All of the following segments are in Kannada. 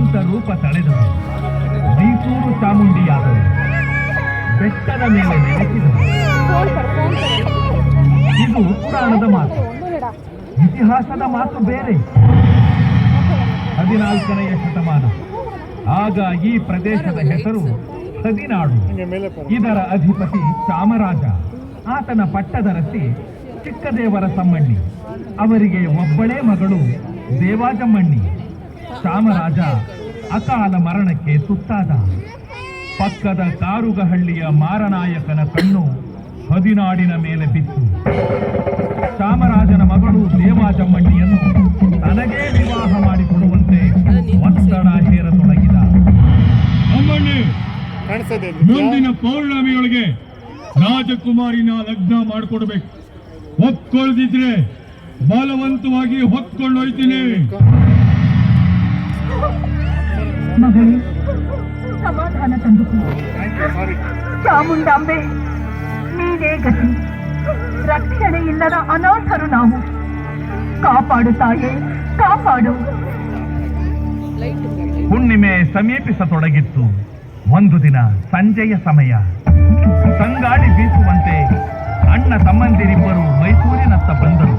ಸ್ವಂತ ರೂಪ ತಳೆದರು. ಮೈಸೂರು ಚಾಮುಂಡಿಯಾದರು. ಬೆಟ್ಟದ ಮೇಲೆ ನೆಲೆಸಿದರು. ಇದು ಪುರಾಣದ ಮಾತು. ಇತಿಹಾಸದ ಮಾತು ಬೇರೆ. 14ನೇ ಶತಮಾನ. ಆಗ ಈ ಪ್ರದೇಶದ ಹೆಸರು ಹದಿನಾಡು. ಇದರ ಅಧಿಪತಿ ಚಾಮರಾಜ. ಆತನ ಪಟ್ಟದರಸಿ ಚಿಕ್ಕದೇವರ ಸಮ್ಮಣ್ಣಿ. ಅವರಿಗೆ ಒಬ್ಬಳೇ ಮಗಳು ದೇವಾಜಮ್ಮಣ್ಣಿ. ಚಾಮರಾಜ ಅಕಾಲ ಮರಣಕ್ಕೆ ತುತ್ತಾದ. ಪಕ್ಕದ ಕಾರುಗಹಳ್ಳಿಯ ಮಾರನಾಯಕನ ಕಣ್ಣು ಹದಿನಾಡಿನ ಮೇಲೆ ಬಿತ್ತು. ಚಾಮರಾಜನ ಮಗಳು ದೇವಾಜಮ್ಮಣ್ಣಿಯನ್ನು ತನಗೇ ವಿವಾಹ ಮಾಡಿಕೊಡುವಂತೆ ಒತ್ತಡ ಹೇರತೊಡಗಿದ. ಅಮ್ಮಣ್ಣಿ, ಮುಂದಿನ ಪೌರ್ಣಮಿಯೊಳಗೆ ರಾಜಕುಮಾರಿನ ಲಗ್ನ ಮಾಡಿಕೊಡ್ಬೇಕು. ಒಪ್ಕೊಳ್ದಿದ್ರೆ ಬಲವಂತವಾಗಿ ಹೊತ್ಕೊಂಡೊಯ್ತೀನಿ. ಮಗಳೇ, ಸಮಾಧಾನ ತಂದುಕೊ. ಚಾಮುಂಡಾಂಬೆ, ನೀನೇ ಗತಿ. ರಕ್ಷಣೆ ಇಲ್ಲದ ಅನಾಥರು ನಾವು. ಕಾಪಾಡು ತಾಯೇ, ಕಾಪಾಡು. ಹುಣ್ಣಿಮೆ ಸಮೀಪಿಸತೊಡಗಿತ್ತು. ಒಂದು ದಿನ ಸಂಜೆಯ ಸಮಯ. ಸಂಗಾಳಿ ಬೀಸುವಂತೆ ಅಣ್ಣ ತಮ್ಮಂದಿರಿಬ್ಬರು ಮೈಸೂರಿನತ್ತ ಬಂದರು.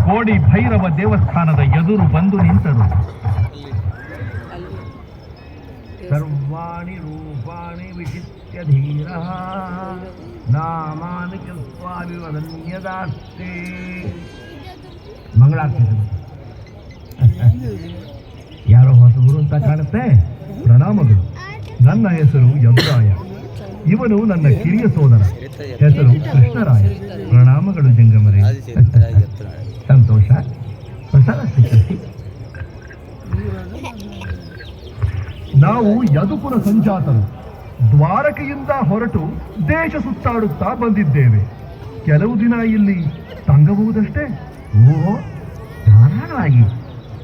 ಕೋಡಿ ಭೈರವ ದೇವಸ್ಥಾನದ ಎದುರು ಬಂದು ನಿಂತರು. ಸರ್ವಾಣಿ ರೂಪಾಣಿ ವಿಚಿತ್ಯ ಧೀರ ನಾಮಾನಿ ಸ್ವಾಮಿ ವದನ್ಯದಾಸ್ತೆ. ಮಂಗಳಾರ್ತಿ. ಯಾರೋ ಹೊಸಬರು ಅಂತ ಕಾಣುತ್ತೆ. ಪ್ರಣಾಮಗಳು. ನನ್ನ ಹೆಸರು ಯಮರಾಯ. ಇವನು ನನ್ನ ಕಿರಿಯ ಸೋದರ. ಹೆಸರು ಕೃಷ್ಣರಾಯ. ಪ್ರಣಾಮಗಳು ಜಂಗಮರೇ. ಸಂತೋಷ. ಪ್ರಸಾದ ಸ್ವೀಕರಿಸಿ. ನಾವು ಯದುಕುಲ ಸಂಜಾತರು. ದ್ವಾರಕೆಯಿಂದ ಹೊರಟು ದೇಶ ಸುತ್ತಾಡುತ್ತಾ ಬಂದಿದ್ದೇವೆ. ಕೆಲವು ದಿನ ಇಲ್ಲಿ ತಂಗಬಹುದಷ್ಟೇ. ಓ, ಧಾರಾಳವಾಗಿ.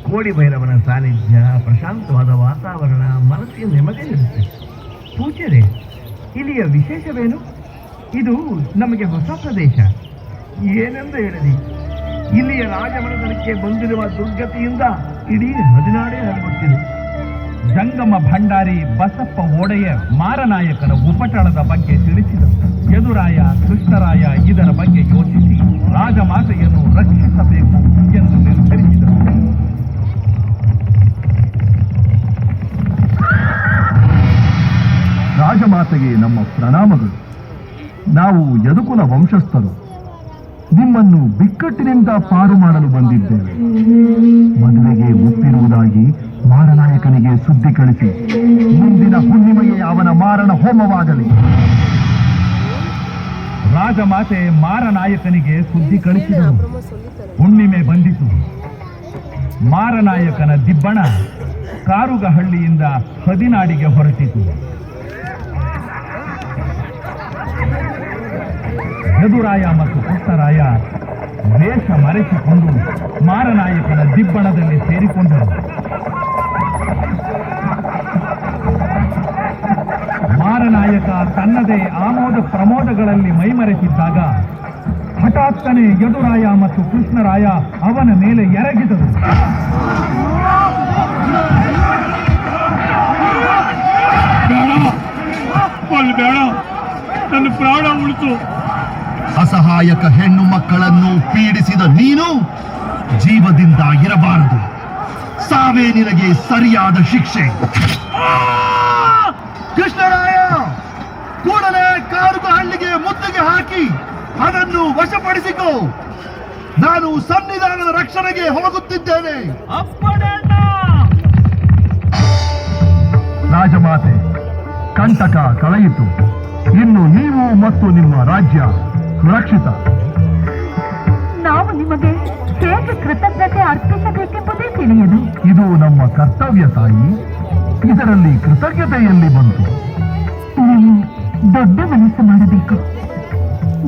ಕೋಡಿ ಭೈರವನ ಸಾನ್ನಿಧ್ಯ, ಪ್ರಶಾಂತವಾದ ವಾತಾವರಣ ಮನಸ್ಸಿಗೆ ನೆಮ್ಮದಿ ನೀಡುತ್ತೆ. ಪೂಜ್ಯರೇ, ಇಲ್ಲಿಯ ವಿಶೇಷವೇನು? ಇದು ನಮಗೆ ಹೊಸ ಪ್ರದೇಶ. ಏನೆಂದು ಹೇಳಲಿ, ಇಲ್ಲಿಯ ರಾಜಮನೆತನಕ್ಕೆ ಬಂದಿರುವ ದುರ್ಗತಿಯಿಂದ ಇಡೀ ಹದಿನಾಡೇ ಹರಗುತ್ತಿದೆ. ಜಂಗಮ ಭಂಡಾರಿ ಬಸಪ್ಪ ಒಡೆಯರ್ ಮಾರನಾಯಕನ ಉಪಟಳದ ಬಗ್ಗೆ ತಿಳಿಸಿದರು. ಯದುರಾಯ, ಕೃಷ್ಣರಾಯ ಇದರ ಬಗ್ಗೆ ಯೋಚಿಸಿ ರಾಜಮಾತೆಯನ್ನು ರಕ್ಷಿಸಬೇಕು ಎಂದು ನಿರ್ಧರಿಸಿದರು. ರಾಜಮಾತೆಗೆ ನಮ್ಮ ಪ್ರಣಾಮಗಳು. ನಾವು ಯದುಕುಲ ವಂಶಸ್ಥರು. ನಿಮ್ಮನ್ನು ಬಿಕ್ಕಟ್ಟಿನಿಂದ ಪಾರು ಮಾಡಲು ಬಂದಿದ್ದೇವೆ. ಮದುವೆಗೆ ಒಪ್ಪಿರುವುದಾಗಿ ಮಾರನಾಯಕನಿಗೆ ಸುದ್ದಿ ಕಳಿಸಿ ಮುಂದಿನ ಹುಣ್ಣಿಮೆಗೆ ಅವನ ಮಾರಣ ಹೋಮವಾಗಲಿ. ರಾಜಮಾತೆ ಮಾರನಾಯಕನಿಗೆ ಸುದ್ದಿ ಕಳಿಸಿದರು. ಹುಣ್ಣಿಮೆ ಬಂದಿತು. ಮಾರನಾಯಕನ ದಿಬ್ಬಣ ಕಾರುಗಹಳ್ಳಿಯಿಂದ ಹದಿನಾಡಿಗೆ ಹೊರಟಿತು. ಯದುರಾಯ ಮತ್ತು ಕೃಷ್ಣರಾಯ ವೇಷ ಮರೆಸಿಕೊಂಡು ಮಾರನಾಯಕನ ದಿಬ್ಬಣದಲ್ಲಿ ಸೇರಿಕೊಂಡರು. ಮಾರನಾಯಕ ತನ್ನದೇ ಆಮೋದ ಪ್ರಮೋದಗಳಲ್ಲಿ ಮೈಮರೆತಿದ್ದಾಗ ಹಠಾತ್ತನೆ ಯದುರಾಯ ಮತ್ತು ಕೃಷ್ಣರಾಯ ಅವನ ಮೇಲೆ ಎರಗಿದರು. ಬೇಡ, ನನ್ನ ಪ್ರಾಣ ಉಳಿತು. ಅಸಹಾಯಕ ಹೆಣ್ಣು ಮಕ್ಕಳನ್ನು ಪೀಡಿಸಿದ ನೀನು ಜೀವದಿಂದ ಇರಬಾರದು. ಸಾವೇ ನಿನಗೆ ಸರಿಯಾದ ಶಿಕ್ಷೆ. ಕೃಷ್ಣರಾಯ, ಕೂಡಲೇ ಕಾರುಗಹಳ್ಳಿಗೆ ಮುತ್ತಿಗೆ ಹಾಕಿ ಅದನ್ನು ವಶಪಡಿಸಿಕೋ. ನಾನು ಸನ್ನಿಧಾನದ ರಕ್ಷಣೆಗೆ ಹೋಗುತ್ತಿದ್ದೇನೆ. ರಾಜಮಾತೆ, ಕಂಟಕ ಕಳೆಯಿತು. ಇನ್ನು ನೀವು ಮತ್ತು ನಿಮ್ಮ ರಾಜ್ಯ ಸುರಕ್ಷಿತ. ನಾವು ನಿಮಗೆ ಹೇಗೆ ಕೃತಜ್ಞತೆ ಅರ್ಪಿಸಬೇಕೆಂಬುದೇ ತಿಳಿಯದು. ಇದು ನಮ್ಮ ಕರ್ತವ್ಯ ತಾಯಿ. ಇದರಲ್ಲಿ ಕೃತಜ್ಞತೆಯಲ್ಲಿ ಬಂತು. ನೀವು ದೊಡ್ಡ ಮನಸ್ಸು ಮಾಡಬೇಕು.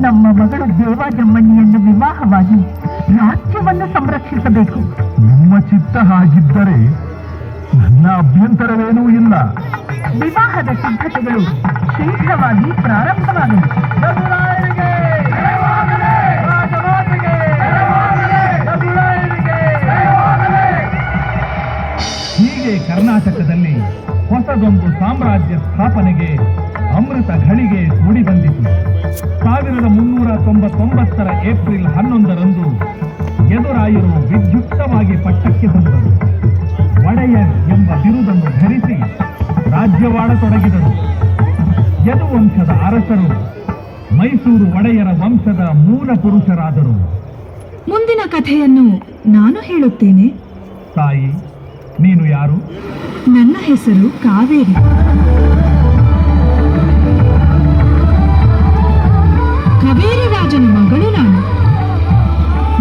ನಮ್ಮ ಮಗಳು ದೇವಾಜಮ್ಮಣ್ಣಿಯನ್ನು ವಿವಾಹವಾಗಿ ರಾಜ್ಯವನ್ನು ಸಂರಕ್ಷಿಸಬೇಕು. ನಿಮ್ಮ ಚಿತ್ತ ಹಾಗಿದ್ದರೆ ನನ್ನ ಅಭ್ಯಂತರವೇನೂ ಇಲ್ಲ. ವಿವಾಹದ ಸಿದ್ಧತೆಗಳು ಶೀಘ್ರವಾಗಿ ಪ್ರಾರಂಭವಾಗಲಿ. ಅಮೃತ ಘಳಿಗೆ ಮೂಡಿ ಬಂದಿತು. 1399 ಏಪ್ರಿಲ್ 11ರಂದು ಯದುರಾಯರು ವಿದ್ಯುಕ್ತವಾಗಿ ಪಟ್ಟಕ್ಕೆ ಬಂದರು. ಒಡೆಯರ್ ಎಂಬ ಬಿರುದನ್ನು ಧರಿಸಿ ರಾಜ್ಯವಾಡತೊಡಗಿದರು. ಯದುವಂಶದ ಅರಸರು ಮೈಸೂರು ಒಡೆಯರ ವಂಶದ ಮೂಲ ಪುರುಷರಾದರು. ಮುಂದಿನ ಕಥೆಯನ್ನು ನಾನು ಹೇಳುತ್ತೇನೆ. ತಾಯಿ, ನೀನು ಯಾರು? ನನ್ನ ಹೆಸರು ಕಾವೇರಿ. ಕಾವೇರಿ ರಾಜನ ಮಗಳು ನಾನು.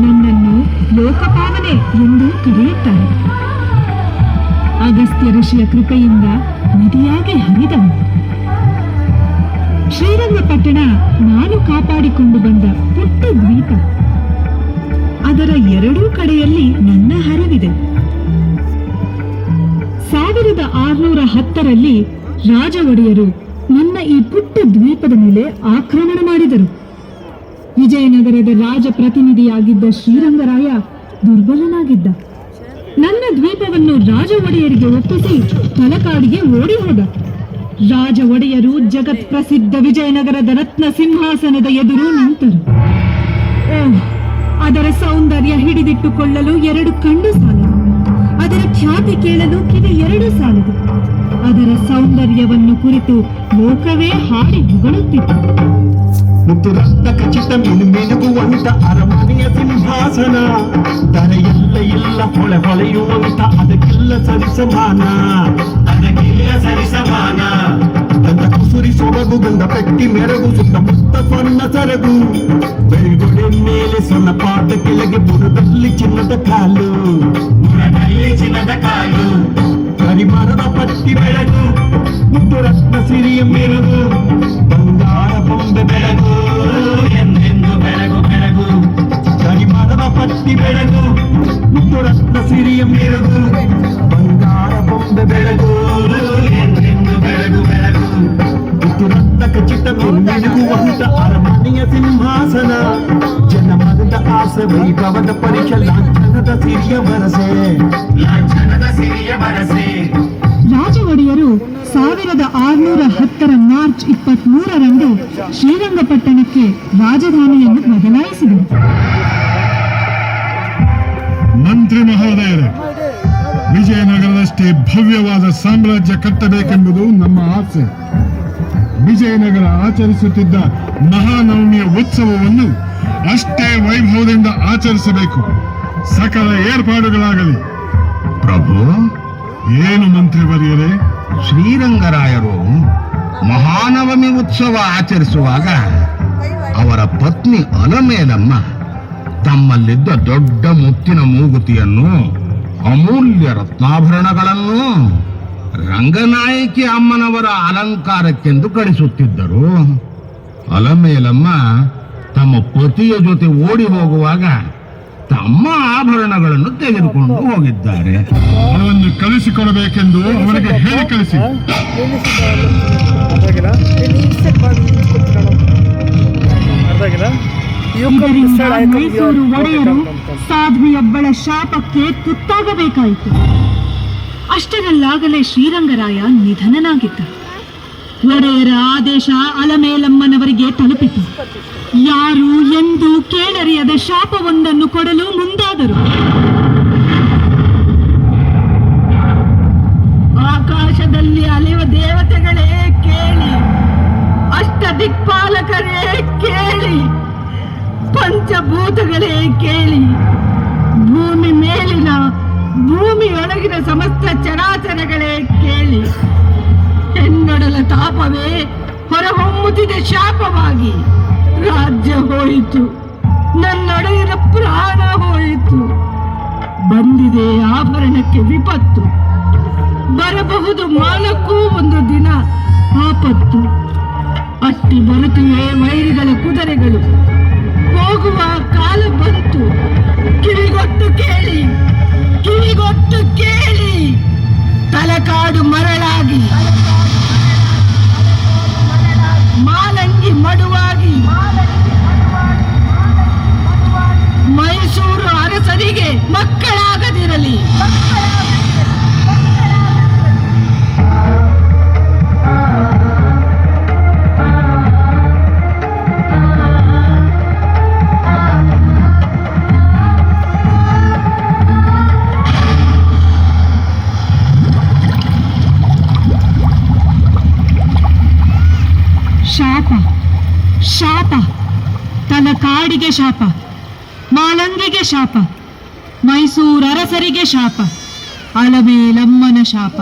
ನನ್ನನ್ನು ಲೋಕಪಾವನೆ ಎಂದು ಕರೆಯುತ್ತಾರೆ. ಅಗಸ್ತ್ಯ ಋಷಿಯ ಕೃಪೆಯಿಂದ ನದಿಯಾಗಿ ಹರಿದವು. ಶ್ರೀರಂಗಪಟ್ಟಣ ನಾನು ಕಾಪಾಡಿಕೊಂಡು ಬಂದ ಪುಟ್ಟ ದ್ವೀಪ. ಅದರ ಎರಡೂ ಕಡೆಯಲ್ಲಿ ನನ್ನ ಹರಿವಿದೆ. 1610ರಲ್ಲಿ ರಾಜ ಒಡೆಯರು ನನ್ನ ಈ ಪುಟ್ಟ ದ್ವೀಪದ ಮೇಲೆ ಆಕ್ರಮಣ ಮಾಡಿದರು. ವಿಜಯನಗರದ ರಾಜ ಪ್ರತಿನಿಧಿಯಾಗಿದ್ದ ಶ್ರೀರಂಗರಾಯ ದುರ್ಬಲನಾಗಿದ್ದ. ನನ್ನ ದ್ವೀಪವನ್ನು ರಾಜ ಒಡೆಯರಿಗೆ ಒಪ್ಪಿಸಿ ತಲಕಾಡಿಗೆ ಓಡಿ ಹೋದ. ರಾಜ ಒಡೆಯರು ಜಗತ್ ಪ್ರಸಿದ್ಧ ವಿಜಯನಗರದ ರತ್ನ ಸಿಂಹಾಸನದ ಎದುರು ನಿಂತರು. ಅದರ ಸೌಂದರ್ಯ ಹಿಡಿದಿಟ್ಟುಕೊಳ್ಳಲು 2 ಕಣ್ಣು ಸಾಲದು. ಅದರ ಖ್ಯಾತಿ ಕೇಳಲು ಕಿವಿ 2 ಸಾಲದು. ಅದರ ಸೌಂದರ್ಯವನ್ನು ಕುರಿತು ಲೋಕವೇ ಹಾಡಿ ಹೊಗಳುತ್ತಿತ್ತು. ಮುತ್ತು ರಕ್ತ ಖಚಿತ ಮಿನುಗುವಂತ ಅರಮನೆಯ ಸಿಂಹಾಸನ, ಧರೆಯೆಲ್ಲ ಇಲ್ಲ ಹೊಳೆಯುವಂತ ಅದಕ್ಕೆಲ್ಲ ಸರಿಸಮಾನ, ಗಂಧ ಕುಸುರಿ ಸೊಬಗು, ಗಂಧ ಪೆಟ್ಟಿ ಮೆರಗು, ಸುತ್ತಮುತ್ತ ಸ್ವರ್ಣ ಸರಗು, ಬೆಳ್ಗೊಡೆ ಮೇಲೆ ಸೊನ್ನ ಪಾದ ಕೆಳಗೆ ಬುಡದಲ್ಲಿ ಚಿನ್ನದ ಕಾಲು, ಕರಿಮರದ ಪಟ್ಟಿ ಬೆಳಗು, ಮುತ್ತು ರತ್ನ ಸಿರಿಯ ಮೆರಗು, ಬಂಗಾರ ಬೊಂಬೆ ಬೆಳಗು, ಎಂದೆಂದು ಬೆಳಗು ಬೆಳಗು, ಕರಿಮರದ ಪಟ್ಟಿ ಬೆಳಗು, ಮುತ್ತು ರತ್ನ ಸಿರಿಯ ಮೆರಗು, ಬಂಗಾರ ಬೊಂಬೆ ಬೆಳಗು, ಎಂದೆಂದು ಬೆಳಗು ಬೆಳಗು, ಮುತ್ತು ರತ್ನ ಖಚಿತ ಮಿನುಗುವಂತ ಅರಮನೆಯ ಸಿಂಹಾಸನ, ಜನಮನದ ಆಸೆ ವೈಭವದ ಪರಿಚ ಲಾಂಛನದ ಸಿರಿಯ ಭರಸೆ, ಲಾಂಛನದ ಸಿರಿಯ ಭರಸೆ. ರಾಜ ಒಡೆಯರು 1610 ಮಾರ್ಚ್ 23ರಂದು ಶ್ರೀರಂಗಪಟ್ಟಣಕ್ಕೆ ರಾಜಧಾನಿಯನ್ನು ಬದಲಾಯಿಸಿದರು. ಮಂತ್ರಿ ಮಹೋದಯರೇ, ವಿಜಯನಗರದಷ್ಟೇ ಭವ್ಯವಾದ ಸಾಮ್ರಾಜ್ಯ ಕಟ್ಟಬೇಕೆಂಬುದು ನಮ್ಮ ಆಸೆ. ವಿಜಯನಗರ ಆಚರಿಸುತ್ತಿದ್ದ ಮಹಾನವಮಿಯ ಉತ್ಸವವನ್ನು ಅಷ್ಟೇ ವೈಭವದಿಂದ ಆಚರಿಸಬೇಕು. ಸಕಲ ಏರ್ಪಾಡುಗಳಾಗಲಿ. ಪ್ರಭು, ಏನು ಮಂತ್ರಿವರ್ಯರೇ? ಶ್ರೀರಂಗರಾಯರು ಮಹಾನವಮಿ ಉತ್ಸವ ಆಚರಿಸುವಾಗ ಅವರ ಪತ್ನಿ ಅಲಮೇಲಮ್ಮ ತಮ್ಮಲ್ಲಿದ್ದ ದೊಡ್ಡ ಮುತ್ತಿನ ಮೂಗುತಿಯನ್ನು, ಅಮೂಲ್ಯ ರತ್ನಾಭರಣಗಳನ್ನು ರಂಗನಾಯಕಿ ಅಮ್ಮನವರ ಅಲಂಕಾರಕ್ಕೆಂದು ಕಳಿಸುತ್ತಿದ್ದರು. ಅಲಮೇಲಮ್ಮ ತಮ್ಮ ಪತಿಯ ಜೊತೆ ಓಡಿ ಹೋಗುವಾಗ ತಮ್ಮ ಆಭರಣಗಳನ್ನು ತೆಗೆದುಕೊಂಡು ಹೋಗಿದ್ದಾರೆ. ಅವರನ್ನು ಕಳಿಸಿಕೊಡಬೇಕೆಂದು ಅವರಿಗೆ ಹೇಳಿ ಕಳಿಸಿ. ಇದರಿಂದ ಮೈಸೂರು ಒಡೆಯರು ಸಾಧ್ವಿಯೊಬ್ಬಳ ಶಾಪಕ್ಕೆ ತುತ್ತಾಗಬೇಕಾಯಿತು. ಅಷ್ಟರಲ್ಲಾಗಲೇ ಶ್ರೀರಂಗರಾಯ ನಿಧನನಾಗಿದ್ದ. ಒಡೆಯರ ಆದೇಶ ಅಲಮೇಲಮ್ಮನವರಿಗೆ ತಲುಪಿತು. ಯಾರು ಎಂದು ಕೇಳರಿಯದ ಶಾಪವೊಂದನ್ನು ಕೊಡಲು ಮುಂದಾದರು. ಆಕಾಶದಲ್ಲಿ ಅಲೆಯುವ ದೇವತೆಗಳೇ ಕೇಳಿ, ಅಷ್ಟ ದಿಕ್ಪಾಲಕರೇ ಕೇಳಿ, ಪಂಚಭೂತಗಳೇ ಕೇಳಿ, ಭೂಮಿ ಮೇಲಿನ ಭೂಮಿಯೊಳಗಿನ ಸಮಸ್ತ ಚರಾಚರಗಳೇ ಕೇಳಿ. ಹೆಣ್ಣೊಡಲ ತಾಪವೇ ಹೊರಹೊಮ್ಮುತ್ತಿದೆ ಶಾಪವಾಗಿ. ರಾಜ್ಯ ಹೋಯಿತು, ನನ್ನೊಡೆಯರ ಪ್ರಾಣ ಹೋಯಿತು. ಬಂದಿದೆ ಆಭರಣಕ್ಕೆ ವಿಪತ್ತು, ಬರಬಹುದು ಮಾನಕ್ಕೂ ಒಂದು ದಿನ ಆಪತ್ತು. ಅಟ್ಟಿ ಬರುತ್ತಿವೆ ವೈರಿಗಳ ಕುದುರೆಗಳು, ಹೋಗುವ ಕಾಲ ಬಂತು. ಕಿವಿಗೊಟ್ಟು ಕೇಳಿ, ಕಿವಿಗೊಟ್ಟು ಕೇಳಿ. ತಲಕಾಡು ಮರಳಾಗಿ, ಮಾಲಂಗಿ ಮಡುವಾಗಿ, ಮೈಸೂರು ಅರಸರಿಗೆ ಮಕ್ಕಳಾಗದಿರಲಿ. ಶಾಪ, ತಲಕಾಡಿಗೆ ಶಾಪ, ಮಾಲಂಗಿಗೆ ಶಾಪ, ಮೈಸೂರು ಅರಸರಿಗೆ ಶಾಪ, ಅಲಮೇಲಮ್ಮನ ಶಾಪ.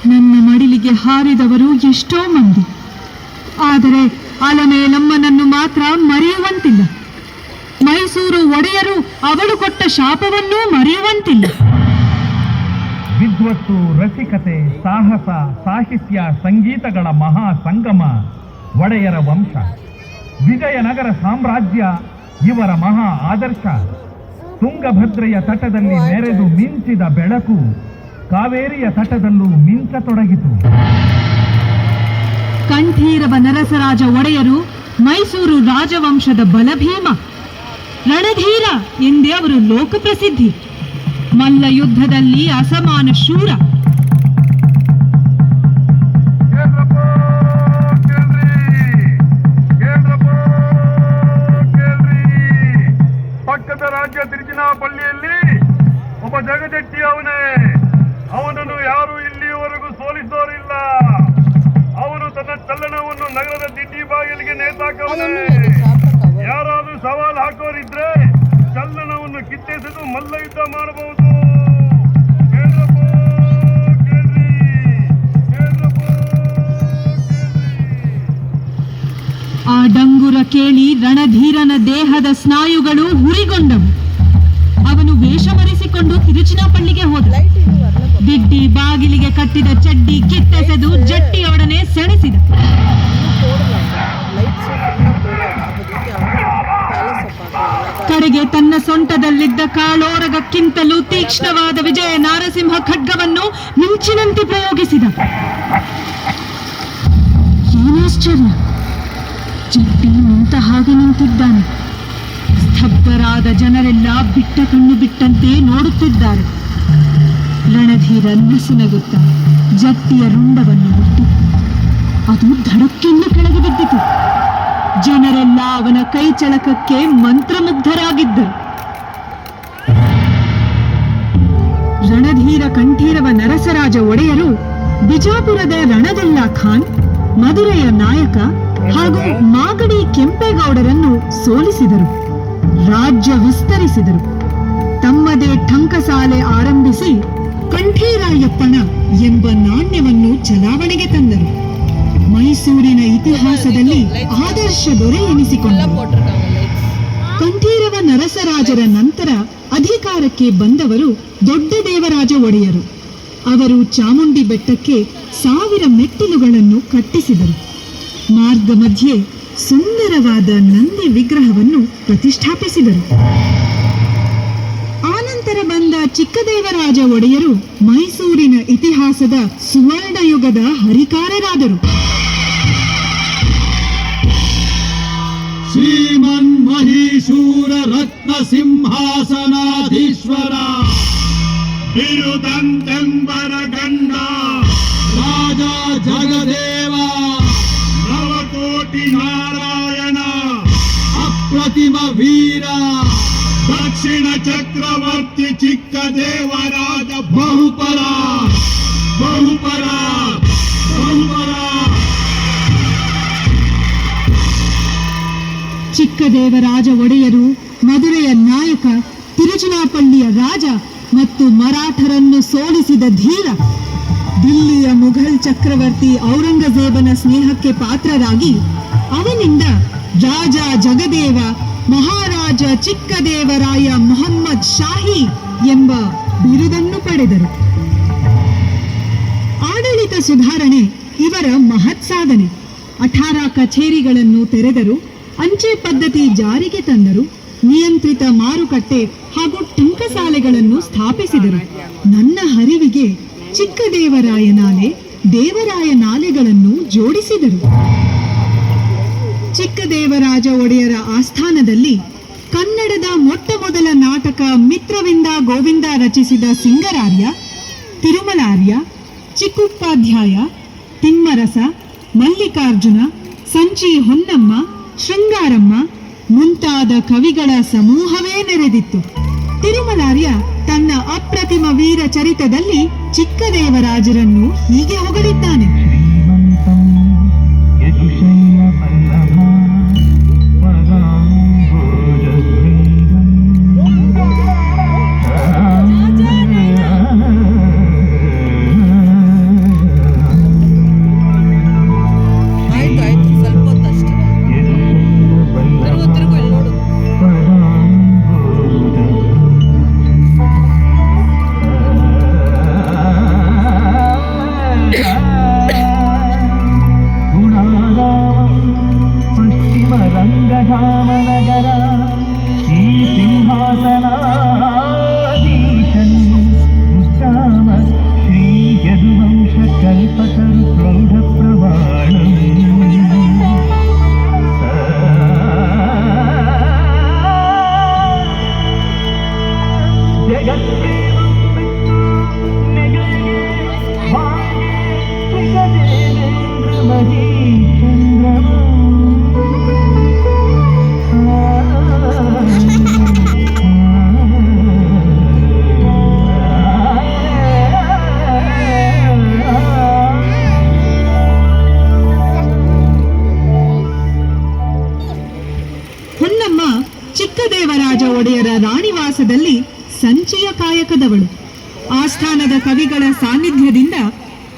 ನನ್ನ ಮಡಿಲಿಗೆ ಹಾರಿದವರು ಎಷ್ಟೋ ಮಂದಿ, ಆದರೆ ಅಲಮೇಲಮ್ಮನನ್ನು ಮಾತ್ರ ಮರೆಯುವಂತಿಲ್ಲ. ಮೈಸೂರು ಒಡೆಯರು ಅವಳು ಕೊಟ್ಟ ಶಾಪವನ್ನೂ ಮರೆಯುವಂತಿಲ್ಲ. ವಿದ್ವತ್ತು, ರಸಿಕತೆ, ಸಾಹಸ, ಸಾಹಿತ್ಯ, ಸಂಗೀತಗಳ ಮಹಾ ಸಂಗಮ ಒಡೆಯರ ವಂಶ. ವಿಜಯನಗರ ಸಾಮ್ರಾಜ್ಯ ಇವರ ಮಹಾ ಆದರ್ಶ. ತುಂಗಭದ್ರೆಯ ತಟದಲ್ಲಿ ಮೆರೆದು ಮಿಂಚಿದ ಬೆಳಕು ಕಾವೇರಿಯ ತಟದಲ್ಲೂ ಮಿಂಚತೊಡಗಿತು. ಕಂಠೀರವ ನರಸರಾಜ ಒಡೆಯರು ಮೈಸೂರು ರಾಜವಂಶದ ಬಲಭೀಮ, ರಣಧೀರ ಎಂದೇ ಅವರು ಲೋಕಪ್ರಸಿದ್ಧಿ. ಮಲ್ಲ ಯುದ್ಧದಲ್ಲಿ ಅಸಮಾನ ಶೂರ. ಪಕ್ಕದ ರಾಜ್ಯ ತಿರುಚಿನಾಪಳ್ಳಿಯಲ್ಲಿ ಒಬ್ಬ ಜಗಜಟ್ಟಿ ಅವನೇ. ಅವನನ್ನು ಯಾರು ಇಲ್ಲಿಯವರೆಗೂ ಸೋಲಿಸೋರಿಲ್ಲ. ಅವನು ತನ್ನ ಚಲ್ಲಣವನ್ನು ನಗರದ ದಿಡ್ಡಿ ಬಾಗಿಲಿಗೆ ನೇತಾಕವನೇ. ಯಾರಾದ್ರೂ ಸವಾಲು ಹಾಕೋರಿದ್ರೆ ಚಲ್ಲಣವನ್ನು ಕಿತ್ತೆಸೆದು ಮಲ್ಲ ಯುದ್ಧ ಮಾಡಬಹುದು. ಆ ಡಂಗುರ ಕೇಳಿ ರಣಧೀರನ ದೇಹದ ಸ್ನಾಯುಗಳು ಹುರಿಗೊಂಡವು. ಅವನು ವೇಷಮರೆಸಿಕೊಂಡು ತಿರುಚಿನಾಪಳ್ಳಿಗೆ ಹೋದ. ದಿಡ್ಡಿ ಬಾಗಿಲಿಗೆ ಕಟ್ಟಿದ ಚಡ್ಡಿ ಕಿತ್ತೆಸೆದು ಜಟ್ಟಿಯೊಡನೆ ಸೆಣಸಿದ. ಕಡೆಗೆ ತನ್ನ ಸೊಂಟದಲ್ಲಿದ್ದ ಕಾಳೋರಗಕ್ಕಿಂತಲೂ ತೀಕ್ಷ್ಣವಾದ ವಿಜಯ ನಾರಸಿಂಹ ಖಡ್ಗವನ್ನು ಮಿಂಚಿನಂತೆ ಪ್ರಯೋಗಿಸಿದ. ಏನಾಶ್ಚರ್ಯ! ಜಟ್ಟಿ ನಿಂತ ಹಾಗೆ ನಿಂತಿದ್ದಾನೆ. ಸ್ತಬ್ಧರಾದ ಜನರೆಲ್ಲ ಬಿಟ್ಟ ಕಣ್ಣು ಬಿಟ್ಟಂತೆ ನೋಡುತ್ತಿದ್ದಾರೆ. ರಣಧೀರ ನಸುನಗುತ್ತ ಜಟ್ಟಿಯ ರುಂಡವನ್ನು ಮುಟ್ಟಿ ಅದು ಧಡಕ್ಕೆಂದು ಕೆಳಗೆ ಬಿದ್ದಿತು. ಜನರೆಲ್ಲ ಅವನ ಕೈ ಚಳಕಕ್ಕೆ ಮಂತ್ರಮುಗ್ಧರಾಗಿದ್ದರು. ರಣಧೀರ ಕಂಠೀರವ ನರಸರಾಜ ಒಡೆಯರು ಬಿಜಾಪುರದ ರಣದಲ್ಲಾ ಖಾನ್, ಮಧುರೆಯ ನಾಯಕ ಹಾಗೂ ಮಾಗಡಿ ಕೆಂಪೇಗೌಡರನ್ನು ಸೋಲಿಸಿದರು. ರಾಜ್ಯ ವಿಸ್ತರಿಸಿದರು. ತಮ್ಮದೇ ಟಂಕಸಾಲೆ ಆರಂಭಿಸಿ ಕಂಠೀರಾಯಪ್ಪನ ಎಂಬ ನಾಣ್ಯವನ್ನು ಚಲಾವಣೆಗೆ ತಂದರು. ಮೈಸೂರಿನ ಇತಿಹಾಸದಲ್ಲಿ ಆದರ್ಶ ದೊರೆ ಎನಿಸಿಕೊಂಡರು. ಕಂಠೀರವ ನರಸರಾಜರ ನಂತರ ಅಧಿಕಾರಕ್ಕೆ ಬಂದವರು ದೊಡ್ಡ ದೇವರಾಜ ಒಡೆಯರು. ಅವರು ಚಾಮುಂಡಿ ಬೆಟ್ಟಕ್ಕೆ 1000 ಮೆಟ್ಟಿಲುಗಳನ್ನು ಕಟ್ಟಿಸಿದರು. ಮಾರ್ಗ ಮಧ್ಯೆ ಸುಂದರವಾದ ನಂದಿ ವಿಗ್ರಹವನ್ನು ಪ್ರತಿಷ್ಠಾಪಿಸಿದರು. ಆನಂತರ ಬಂದ ಚಿಕ್ಕದೇವರಾಜ ಒಡೆಯರು ಮೈಸೂರಿನ ಇತಿಹಾಸದ ಸುವರ್ಣಯುಗದ ಹರಿಕಾರರಾದರು. ಶ್ರೀಮನ್ ಮಹೀಶೂರ ರತ್ನ ಸಿಂಹಾಸನಾಧೀಶ್ವರ ಬಿರುದಂತೆಂಬರ ಗಂಡ ರಾಜ ಜಗದೇವ ನವಕೋಟಿ ನಾರಾಯಣ ಅಪ್ರತಿಮ ವೀರ ದಕ್ಷಿಣ ಚಕ್ರವರ್ತಿ ಚಿಕ್ಕ ದೇವರಾಜ ಬಹುಪರ ಬಹುಪರ ಬಹುಪರ. ಚಿಕ್ಕದೇವರಾಜ ಒಡೆಯರು ಮಧುರೆಯ ನಾಯಕ, ತಿರುಚಿನಾಪಳ್ಳಿಯ ರಾಜ ಮತ್ತು ಮರಾಠರನ್ನು ಸೋಲಿಸಿದ ಧೀರ. ದಿಲ್ಲಿಯ ಮುಘಲ್ ಚಕ್ರವರ್ತಿ ಔರಂಗಜೇಬನ ಸ್ನೇಹಕ್ಕೆ ಪಾತ್ರರಾಗಿ ಅವನಿಂದ ರಾಜ ಜಗದೇವ, ಮಹಾರಾಜ ಚಿಕ್ಕದೇವರಾಯ ಮೊಹಮ್ಮದ್ ಶಾಹಿ ಎಂಬ ಬಿರುದನ್ನು ಪಡೆದರು. ಆಡಳಿತ ಸುಧಾರಣೆ ಇವರ ಮಹತ್ ಸಾಧನೆ. 18 ಕಚೇರಿಗಳನ್ನು ತೆರೆದರು. ಅಂಚೆ ಪದ್ಧತಿ ಜಾರಿಗೆ ತಂದರು. ನಿಯಂತ್ರಿತ ಮಾರುಕಟ್ಟೆ ಹಾಗೂ ಟಂಕಸಾಲೆಗಳನ್ನು ಸ್ಥಾಪಿಸಿದರು. ನನ್ನ ಹರಿವಿಗೆ ಚಿಕ್ಕದೇವರಾಯ ನಾಲೆ, ದೇವರಾಯ ನಾಲೆಗಳನ್ನು ಜೋಡಿಸಿದರು. ಚಿಕ್ಕದೇವರಾಜ ಒಡೆಯರ ಆಸ್ಥಾನದಲ್ಲಿ ಕನ್ನಡದ ಮೊಟ್ಟ ಮೊದಲ ನಾಟಕ ಮಿತ್ರವಿಂದ ಗೋವಿಂದ ರಚಿಸಿದ ಸಿಂಗರಾರ್ಯ, ತಿರುಮಲಾರ್ಯ, ಚಿಕ್ಕುಪಾಧ್ಯಾಯ, ತಿಮ್ಮರಸ, ಮಲ್ಲಿಕಾರ್ಜುನ, ಸಂಚಿ ಹೊನ್ನಮ್ಮ, ಶೃಂಗಾರಮ್ಮ ಮುಂತಾದ ಕವಿಗಳ ಸಮೂಹವೇ ನೆರೆದಿತ್ತು. ತಿರುಮಲಾರ್ಯ ತನ್ನ ಅಪ್ರತಿಮ ವೀರ ಚರಿತದಲ್ಲಿ ಚಿಕ್ಕದೇವರಾಜರನ್ನು ಹೀಗೆ ಹೊಗಳಿದ್ದಾನೆ. ಶ್ರೀಮಂತಂ ಯಜುಶೈಲ ಚಿಕ್ಕದೇವರಾಜ ಒಡೆಯರ ರಾಣಿವಾಸದಲ್ಲಿ ಸಂಚಿಯ ಕಾಯಕದವಳು. ಆಸ್ಥಾನದ ಕವಿಗಳ ಸಾನ್ನಿಧ್ಯದಿಂದ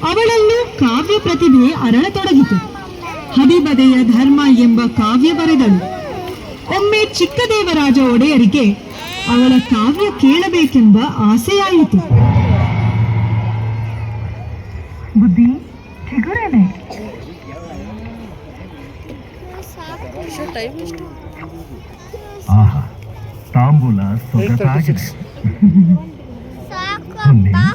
ಅವಳಲ್ಲೂ ಕಾವ್ಯ ಪ್ರತಿಭೆ ಅರಳತೊಡಗಿತು. ಹದಿಬದೆಯ ಧರ್ಮ ಎಂಬ ಕಾವ್ಯ ಬರೆದಳು. ಒಮ್ಮೆ ಚಿಕ್ಕದೇವರಾಜ ಒಡೆಯರಿಗೆ ಅವಳ ಕಾವ್ಯ ಕೇಳಬೇಕೆಂಬ ಆಸೆಯಾಯಿತು. ಬುದ್ಧಿ ಚಿಗುರೇನೆ. ಆಹಾ, ತಾಂಬೂಲ ಸೊಗಸಾಗಿದೆ.